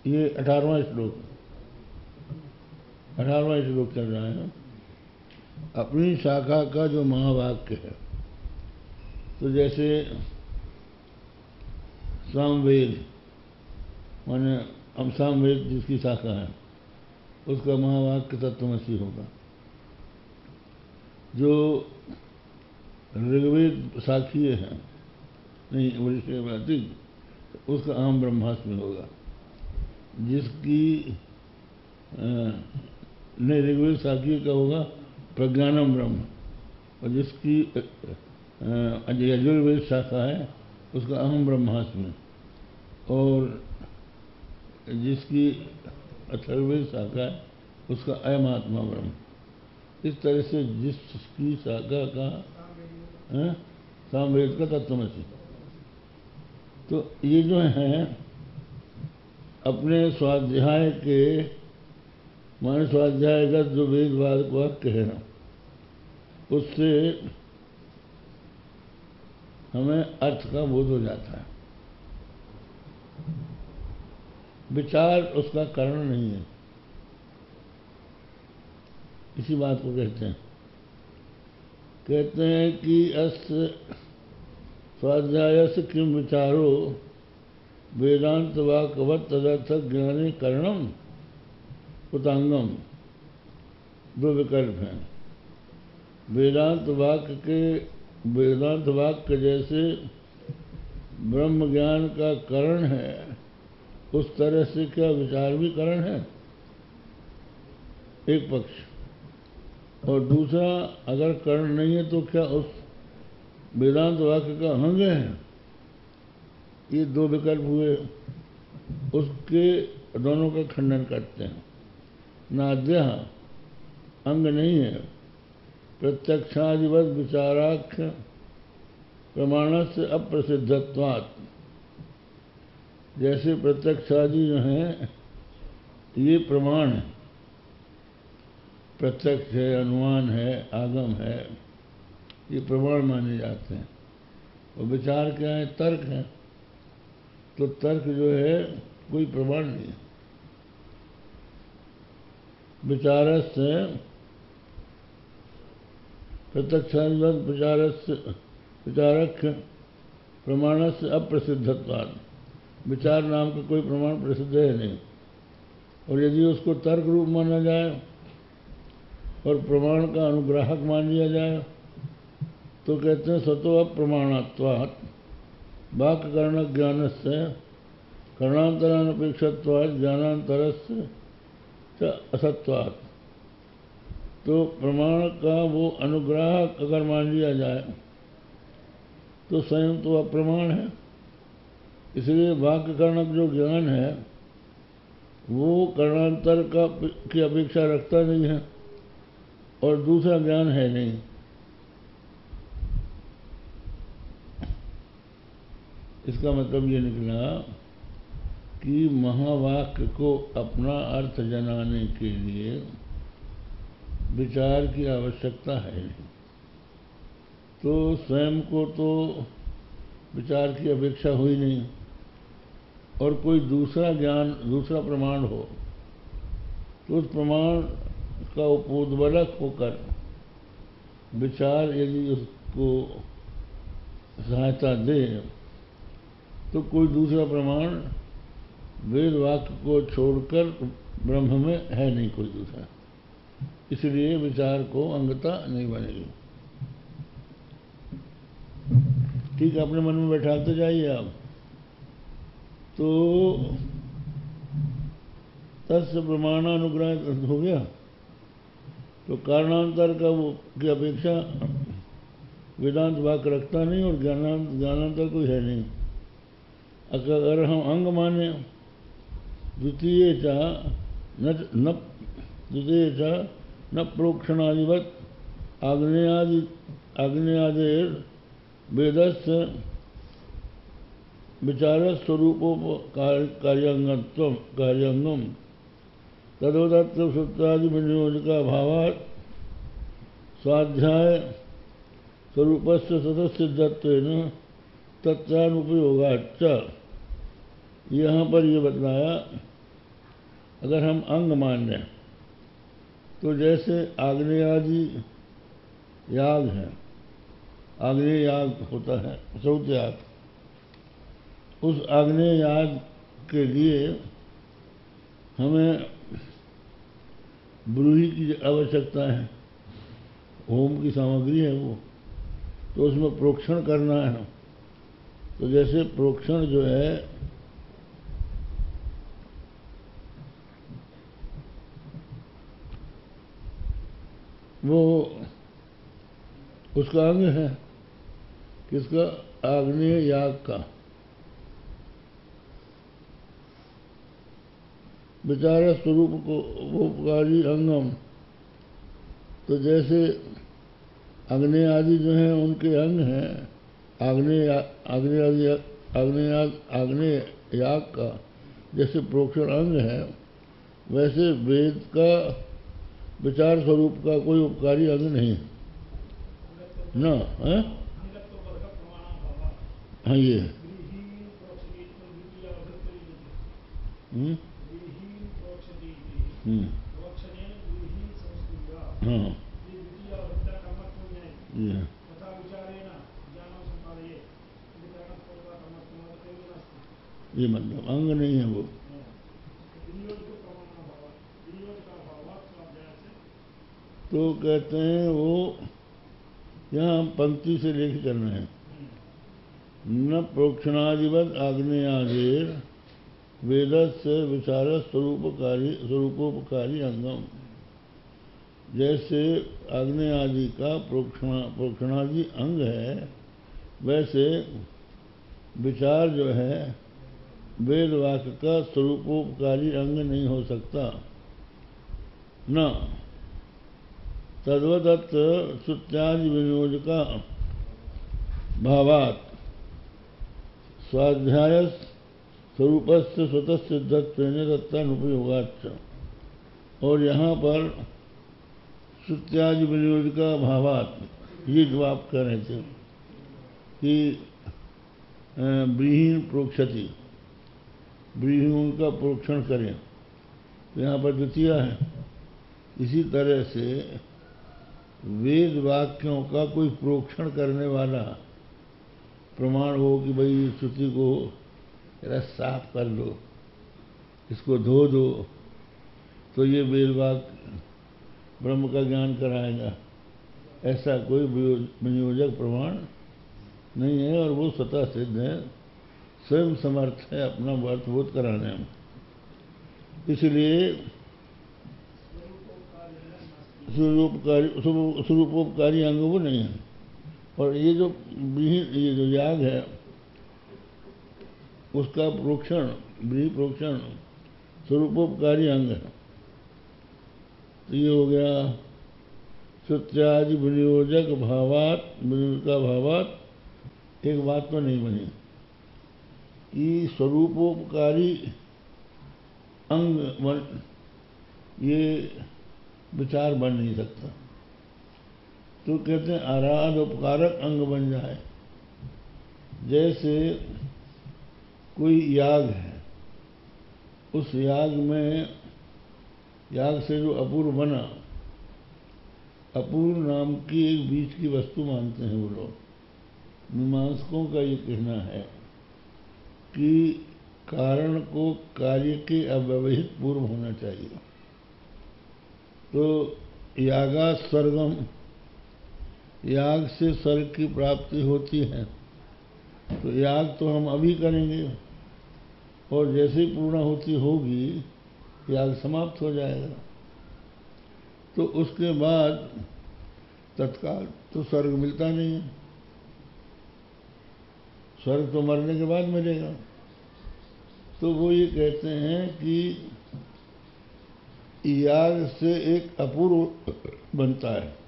ये 18वां श्लोक, 18वां श्लोक चल रहा है। अपनी शाखा का जो महावाक्य है, तो जैसे सामवेद माने हम सामवेद जिसकी शाखा है उसका महावाक्य तत्वमसी होगा। जो ऋग्वेद शाखीय है, नहीं वृषभाती, उसका अहम ब्रह्मास्मि होगा। जिसकी नहीं, ऋग्वेद शाखीय का होगा प्रज्ञानम ब्रह्म, और जिसकी यजुर्वेद शाखा है उसका अहम ब्रह्मास्मि, और जिसकी अथर्ववेद शाखा है उसका अयम आत्मा ब्रह्म। इस तरह से जिसकी शाखा का सामवेद का तत्वमसी। तो ये जो है अपने स्वाध्याय के माने स्वाध्यायगत जो वेद वाक्य है उससे हमें अर्थ का बोध हो जाता है। विचार उसका कारण नहीं है, इसी बात को कहते हैं कि अस्य स्वाध्यायस्य किम विचारो वेदांत वाक्यवत् तदर्थ ज्ञाने करणम उतांगम। दो विकल्प हैं। वेदांत वाक्य जैसे ब्रह्म ज्ञान का करण है, उस तरह से क्या विचार भी करण है, एक पक्ष। और दूसरा, अगर कर्ण नहीं है तो क्या उस वेदांत वाक्य का अंग है। ये दो विकल्प हुए, उसके दोनों का खंडन करते हैं। नाद्य अंग नहीं है, प्रत्यक्षादिवत विचाराख्य प्रमाण से अप्रसिद्धत्वात्। जैसे प्रत्यक्षादि जो हैं ये प्रमाण है, प्रत्यक्ष है, अनुमान है, आगम है, ये प्रमाण माने जाते हैं। और विचार क्या है, तर्क है। तो तर्क जो है कोई प्रमाण नहीं है। विचारस्य प्रत्यक्षादिवत् विचारख्य प्रमाण से अप्रसिद्धत्वात्। विचार नाम का कोई प्रमाण प्रसिद्ध है नहीं, और यदि उसको तर्क रूप माना जाए और प्रमाण का अनुग्राहक मान लिया जाए तो कहते हैं सतो अप्रमाणत्वात् वाक्य कर्ण ज्ञानस्य कर्णांतरानपेक्षत्वात् ज्ञानांतरस्य च असत्वात्। तो प्रमाण का वो अनुग्राहक अगर मान लिया जाए तो स्वयं तो अप्रमाण है। इसलिए वाक्य कर्णक जो ज्ञान है वो कर्णांतर की अपेक्षा रखता नहीं है, और दूसरा ज्ञान है नहीं। इसका मतलब ये निकला कि महावाक्य को अपना अर्थ जनाने के लिए विचार की आवश्यकता है नहीं। तो स्वयं को तो विचार की अपेक्षा हुई नहीं, और कोई दूसरा ज्ञान, दूसरा प्रमाण हो तो उस प्रमाण का उपोद्बलक होकर विचार यदि उसको सहायता दे तो कोई दूसरा प्रमाण वेद वाक्य को छोड़कर ब्रह्म में है नहीं कोई दूसरा। इसलिए विचार को अंगता नहीं बनेगी। ठीक है, अपने मन में बैठाते जाइए आप। तो तस्य प्रमाणानुग्रह हो गया। तो कारणांतर का वो की अपेक्षा वेदांत वाक्य रखता नहीं, और ज्ञानांतर कोई है नहीं। अगर हम अंग माने द्वितीय न प्रोक्षणादिवत आग्नेयादेर वेदस्य विचार स्वरूपोपकार्यंगम तदोदत्त सूत्रादि विनियोजका भावात् स्वाध्याय स्वरूपस्य सतसिद्धत्वेन तत्रानुपयोगाच्च। यहाँ पर ये बतलाया अगर हम अंग मान लें तो जैसे आग्नेयादि याग है, आग्नेय याग होता है, श्रौत याग, उस आग्नेय याग के लिए हमें ब्रूही की आवश्यकता है, होम की सामग्री है वो, तो उसमें प्रोक्षण करना है। तो जैसे प्रोक्षण जो है वो उसका अंग है, किसका? आग्नेय याग का। विचार स्वरूप को वो उपकारी अंगम, तो जैसे आग्नेय आदि जो हैं उनके अंग हैं, आग्नेय याग का जैसे प्रोक्षण अंग है, वैसे वेद का विचार स्वरूप का कोई उपकारी अंग नहीं है ना, है? हाँ ये हाँ ये ये मतलब अंग नहीं है वो। तो कहते हैं वो यहाँ हम पंक्ति से लेके चल रहे हैं, न प्रोक्षणादिवत आग्नेयादेर वेदस्य विचार स्वरूपोपकारी अंगम। जैसे आग्नेय आदि का प्रोक्षणादि अंग है, वैसे विचार जो है वेद वाक्य का स्वरूपोपकारी अंग नहीं हो सकता। न तद्वदत् श्रुत्यादि विनियोजका भावात् स्वाध्याय स्वरूपस्य स्वतः सिद्धत्वेन तत्तानुपयोगाच्च। और यहाँ पर श्रुत्यादि विनियोजका भावात्, ये जो आप कह रहे थे कि ब्रीहीन प्रोक्षति, ब्रीहीन उनका प्रोक्षण करें, तो यहाँ पर द्वितीय है। इसी तरह से वेद वाक्यों का कोई प्रोक्षण करने वाला प्रमाण हो कि भाई श्रुति को जरा साफ कर लो, इसको धो दो, तो ये वेद वाक्य ब्रह्म का ज्ञान कराएगा, ऐसा कोई विनियोजक प्रमाण नहीं है। और वो स्वतः सिद्ध है, स्वयं समर्थ है अपना अर्थबोध कराने में। इसलिए स्वरूपोपकारी अंग वो नहीं है। और ये जो याग है उसका प्रोक्षण, प्रोक्षण स्वरूपोपकारी अंग है। तो ये हो गया श्रुत्यादि विनियोजक भावात, विनियोजका भावात। एक बात तो नहीं बनी कि स्वरूपोपकारी अंग ये विचार बन नहीं सकता। तो कहते हैं आराध उपकारक अंग बन जाए। जैसे कोई याग है, उस याग में, याग से जो अपूर्व बना, अपूर्व नाम की एक बीच की वस्तु मानते हैं वो लोग। मीमांसकों का ये कहना है कि कारण को कार्य के अव्यवहित पूर्व होना चाहिए। तो यागा स्वर्गम, याग से स्वर्ग की प्राप्ति होती है। तो याग तो हम अभी करेंगे और जैसे ही पूर्णाहुति होगी याग समाप्त हो जाएगा। तो उसके बाद तत्काल तो स्वर्ग मिलता नहीं है, स्वर्ग तो मरने के बाद मिलेगा। तो वो ये कहते हैं कि याग से एक अपूर्व बनता है।